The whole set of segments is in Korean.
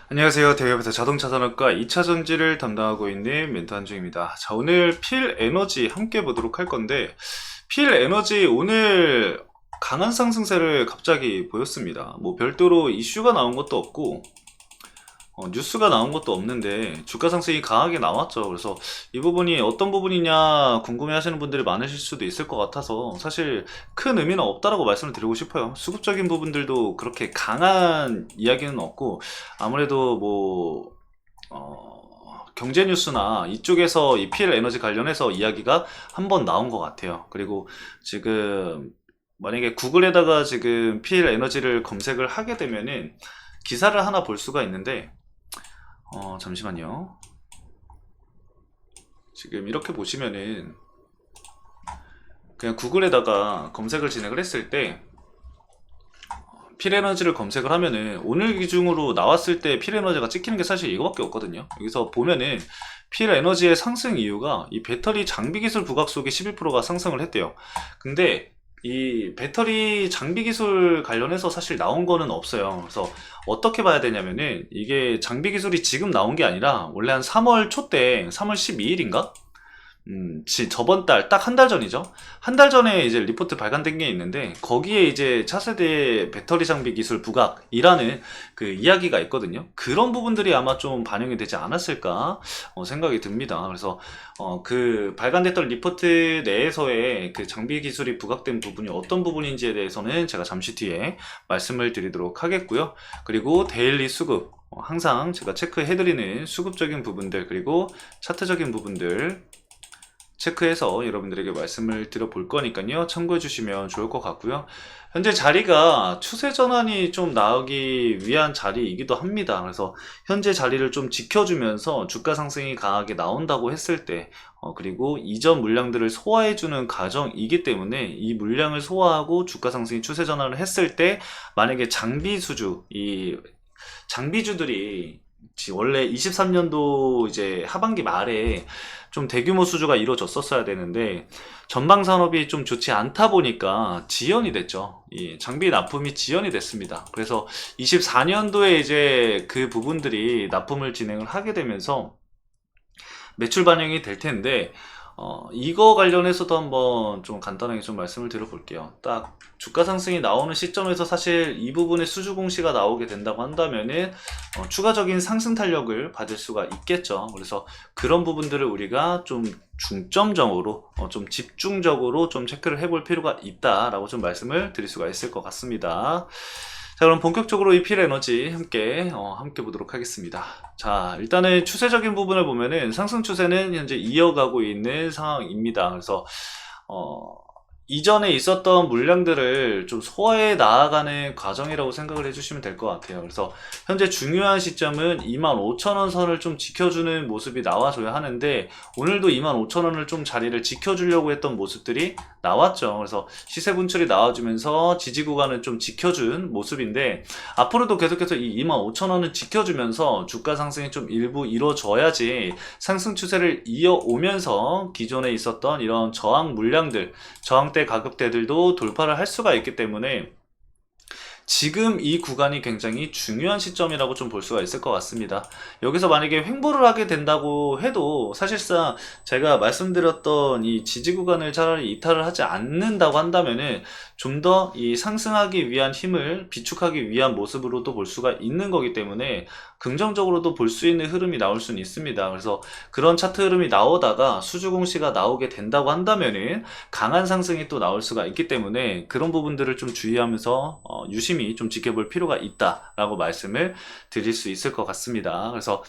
안녕하세요. 대회부터 자동차 산업과 2차 전지를 담당하고 있는 멘토 한중입니다. 자, 오늘 필 에너지 함께 보도록 할 건데, 필 에너지 오늘 강한 상승세를 갑자기 보였습니다. 뭐 별도로 이슈가 나온 것도 없고, 뉴스가 나온 것도 없는데 주가 상승이 강하게 나왔죠. 그래서 이 부분이 어떤 부분이냐 궁금해 하시는 분들이 많으실 수도 있을 것 같아서 사실 큰 의미는 없다라고 말씀을 드리고 싶어요. 수급적인 부분들도 그렇게 강한 이야기는 없고, 아무래도 뭐 경제 뉴스나 이쪽에서 이 PL 에너지 관련해서 이야기가 한번 나온 것 같아요. 그리고 지금 만약에 구글에다가 지금 PL 에너지를 검색을 하게 되면은 기사를 하나 볼 수가 있는데, 잠시만요. 지금 이렇게 보시면은 그냥 구글에다가 검색을 진행을 했을 때 필에너지를 검색을 하면은 오늘 기준으로 나왔을 때 필에너지가 찍히는 게 사실 이거밖에 없거든요. 여기서 보면은 필에너지의 상승 이유가 이 배터리 장비 기술 부각 속에 11%가 상승을 했대요. 근데 이 배터리 장비 기술 관련해서 사실 나온 거는 없어요. 그래서 어떻게 봐야 되냐면은 이게 장비 기술이 지금 나온 게 아니라 원래 한 3월 초 때 3월 12일인가? 저번 달, 딱 한 달 전이죠. 한 달 전에 이제 리포트 발간된 게 있는데, 거기에 이제 차세대 배터리 장비 기술 부각이라는 그 이야기가 있거든요. 그런 부분들이 아마 좀 반영이 되지 않았을까 생각이 듭니다. 그래서 그 발간됐던 리포트 내에서의 그 장비 기술이 부각된 부분이 어떤 부분인지에 대해서는 제가 잠시 뒤에 말씀을 드리도록 하겠고요. 그리고 데일리 수급, 항상 제가 체크해드리는 수급적인 부분들, 그리고 차트적인 부분들 체크해서 여러분들에게 말씀을 드려볼 거니까요. 참고해 주시면 좋을 것 같고요. 현재 자리가 추세 전환이 좀 나오기 위한 자리이기도 합니다. 그래서 현재 자리를 좀 지켜주면서 주가 상승이 강하게 나온다고 했을 때, 그리고 이전 물량들을 소화해주는 과정이기 때문에 이 물량을 소화하고 주가 상승이 추세 전환을 했을 때, 만약에 이 장비주들이 원래 23년도 이제 하반기 말에 좀 대규모 수주가 이루어졌었어야 되는데 전방 산업이 좀 좋지 않다 보니까 지연이 됐죠. 이 장비 납품이 지연이 됐습니다. 그래서 24년도에 이제 그 부분들이 납품을 진행을 하게 되면서 매출 반영이 될 텐데, 이거 관련해서도 한번 좀 간단하게 좀 말씀을 드려볼게요. 딱 주가 상승이 나오는 시점에서 사실 이 부분에 수주 공시가 나오게 된다고 한다면은 추가적인 상승 탄력을 받을 수가 있겠죠. 그래서 그런 부분들을 우리가 좀 중점적으로 좀 집중적으로 좀 체크를 해볼 필요가 있다라고 좀 말씀을 드릴 수가 있을 것 같습니다. 자, 그럼 본격적으로 이 필 에너지 함께 보도록 하겠습니다. 자, 일단은 추세적인 부분을 보면은 상승 추세는 현재 이어가고 있는 상황입니다. 그래서 이전에 있었던 물량들을 좀 소화해 나아가는 과정이라고 생각을 해주시면 될 것 같아요. 그래서 현재 중요한 시점은 25,000원 선을 좀 지켜주는 모습이 나와줘야 하는데, 오늘도 25,000원을 좀 자리를 지켜주려고 했던 모습들이 나왔죠. 그래서 시세 분출이 나와주면서 지지 구간을 좀 지켜준 모습인데, 앞으로도 계속해서 이 25,000원을 지켜주면서 주가 상승이 좀 일부 이루어져야지 상승 추세를 이어오면서 기존에 있었던 이런 저항 물량들, 저항대 가격대들도 돌파를 할 수가 있기 때문에 지금 이 구간이 굉장히 중요한 시점이라고 좀 볼 수가 있을 것 같습니다. 여기서 만약에 횡보를 하게 된다고 해도 사실상 제가 말씀드렸던 이 지지 구간을 차라리 이탈을 하지 않는다고 한다면은 좀 더 이 상승하기 위한 힘을 비축하기 위한 모습으로도 볼 수가 있는 거기 때문에 긍정적으로도 볼 수 있는 흐름이 나올 수는 있습니다. 그래서 그런 차트 흐름이 나오다가 수주 공시가 나오게 된다고 한다면은 강한 상승이 또 나올 수가 있기 때문에 그런 부분들을 좀 주의하면서 유심히 좀 지켜볼 필요가 있다라고 말씀을 드릴 수 있을 것 같습니다. 그래서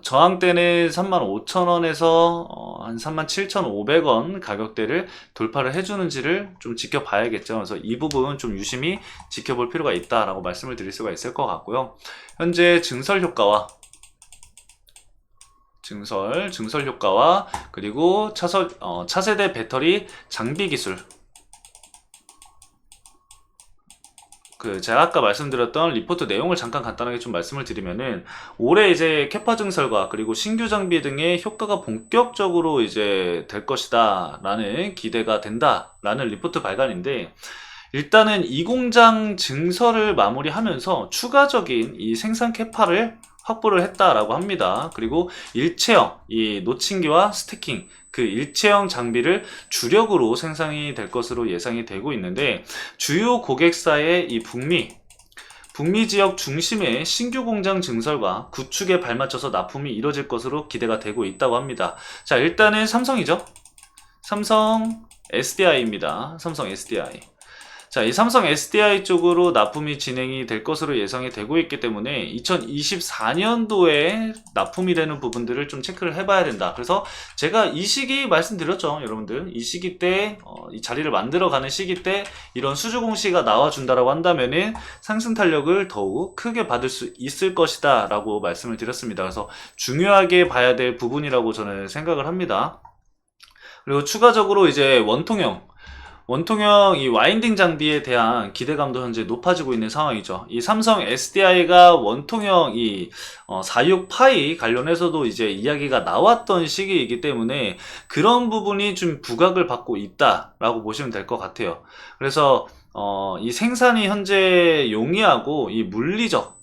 저항대는 35,000원에서 한 37,500원 가격대를 돌파를 해주는지를 좀 지켜봐야겠죠. 그래서 이 부분 좀 유심히 지켜볼 필요가 있다라고 말씀을 드릴 수가 있을 것 같고요. 현재 증설 효과와 그리고 차세대 배터리 장비 기술, 제가 아까 말씀드렸던 리포트 내용을 잠깐 간단하게 좀 말씀을 드리면은, 올해 이제 캐파 증설과 그리고 신규 장비 등의 효과가 본격적으로 이제 될 것이다 라는 기대가 된다 라는 리포트 발간인데, 일단은 이 공장 증설을 마무리하면서 추가적인 이 생산 캐파를 확보를 했다라고 합니다. 그리고 일체형, 이 노칭기와 스태킹, 그 일체형 장비를 주력으로 생산이 될 것으로 예상이 되고 있는데, 주요 고객사의 이 북미 지역 중심의 신규 공장 증설과 구축에 발맞춰서 납품이 이뤄질 것으로 기대가 되고 있다고 합니다. 자, 일단은 삼성이죠. 삼성 SDI입니다. 삼성 SDI. 자, 이 삼성 SDI 쪽으로 납품이 진행이 될 것으로 예상이 되고 있기 때문에 2024년도에 납품이 되는 부분들을 좀 체크를 해봐야 된다. 그래서 제가 이 시기 말씀드렸죠, 여러분들. 이 시기 때, 이 자리를 만들어가는 시기 때 이런 수주 공시가 나와준다라고 한다면은 상승 탄력을 더욱 크게 받을 수 있을 것이다 라고 말씀을 드렸습니다. 그래서 중요하게 봐야 될 부분이라고 저는 생각을 합니다. 그리고 추가적으로 이제 원통형 이 와인딩 장비에 대한 기대감도 현재 높아지고 있는 상황이죠. 이 삼성 SDI가 원통형 이 46파이 관련해서도 이제 이야기가 나왔던 시기이기 때문에 그런 부분이 좀 부각을 받고 있다라고 보시면 될 것 같아요. 그래서 이 생산이 현재 용이하고 이 물리적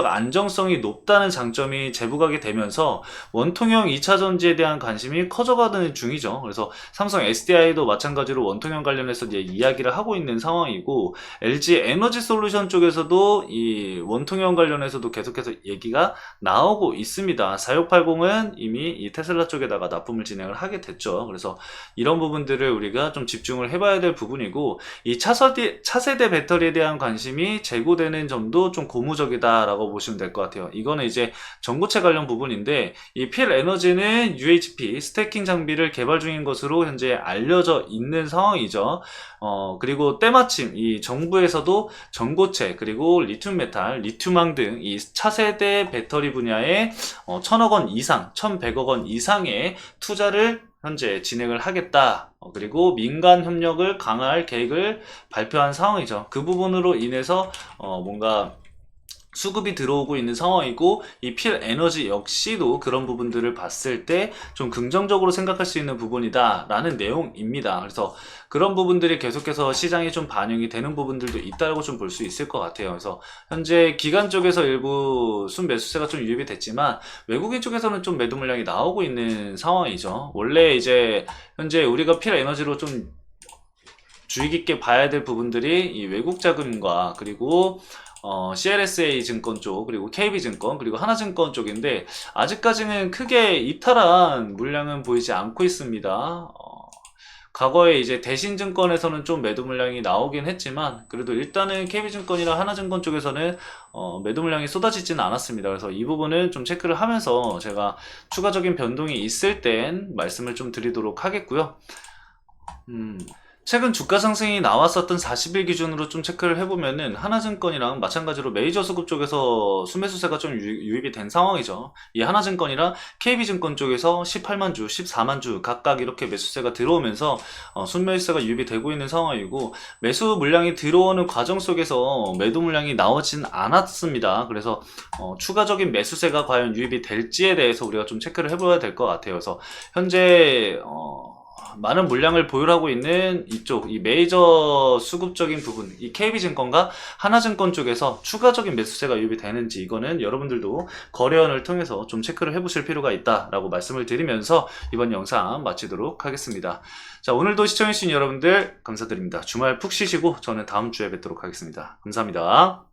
안정성이 높다는 장점이 재부각이 되면서 원통형 2차 전지에 대한 관심이 커져가는 중이죠. 그래서 삼성 SDI도 마찬가지로 원통형 관련해서 이제 이야기를 하고 있는 상황이고, LG 에너지 솔루션 쪽에서도 이 원통형 관련해서도 계속해서 얘기가 나오고 있습니다. 4680은 이미 이 테슬라 쪽에다가 납품을 진행을 하게 됐죠. 그래서 이런 부분들을 우리가 좀 집중을 해봐야 될 부분이고, 이 차세대 배터리에 대한 관심이 제고되는 점도 좀 고무적이다 라고 보시면 될 것 같아요. 이거는 이제 전고체 관련 부분인데, 이 필 에너지는 UHP 스태킹 장비를 개발 중인 것으로 현재 알려져 있는 상황이죠. 그리고 때마침 이 정부에서도 전고체 그리고 리튬 메탈, 리튬황 등 이 차세대 배터리 분야에 1000억 원 이상, 1100억 원 이상의 투자를 현재 진행을 하겠다. 그리고 민간 협력을 강화할 계획을 발표한 상황이죠. 그 부분으로 인해서 뭔가 수급이 들어오고 있는 상황이고, 이 필 에너지 역시도 그런 부분들을 봤을 때 좀 긍정적으로 생각할 수 있는 부분이다 라는 내용입니다. 그래서 그런 부분들이 계속해서 시장에 좀 반영이 되는 부분들도 있다고 좀 볼 수 있을 것 같아요. 그래서 현재 기관 쪽에서 일부 순매수세가 좀 유입이 됐지만 외국인 쪽에서는 좀 매도 물량이 나오고 있는 상황이죠. 원래 이제 현재 우리가 필 에너지로 좀 주의 깊게 봐야 될 부분들이 이 외국 자금과 그리고 CLSA 증권 쪽, 그리고 KB증권, 그리고 하나증권 쪽인데, 아직까지는 크게 이탈한 물량은 보이지 않고 있습니다. 과거에 이제 대신증권에서는 좀 매도 물량이 나오긴 했지만, 그래도 일단은 KB증권이랑 하나증권 쪽에서는 매도 물량이 쏟아지지는 않았습니다. 그래서 이 부분은 좀 체크를 하면서 제가 추가적인 변동이 있을 땐 말씀을 좀 드리도록 하겠고요. 최근 주가 상승이 나왔었던 40일 기준으로 좀 체크를 해보면은 하나증권이랑 마찬가지로 메이저 수급 쪽에서 순매수세가 좀 유입이 된 상황이죠. 이 하나증권이랑 KB증권 쪽에서 18만 주, 14만 주 각각 이렇게 매수세가 들어오면서 순매수세가 유입이 되고 있는 상황이고, 매수 물량이 들어오는 과정 속에서 매도 물량이 나오진 않았습니다. 그래서 추가적인 매수세가 과연 유입이 될지에 대해서 우리가 좀 체크를 해봐야 될 것 같아요. 그래서 현재 많은 물량을 보유하고 있는 이쪽 이 메이저 수급적인 부분, 이 KB증권과 하나증권 쪽에서 추가적인 매수세가 유입이 되는지, 이거는 여러분들도 거래원을 통해서 좀 체크를 해보실 필요가 있다라고 말씀을 드리면서 이번 영상 마치도록 하겠습니다. 자, 오늘도 시청해주신 여러분들 감사드립니다. 주말 푹 쉬시고 저는 다음 주에 뵙도록 하겠습니다. 감사합니다.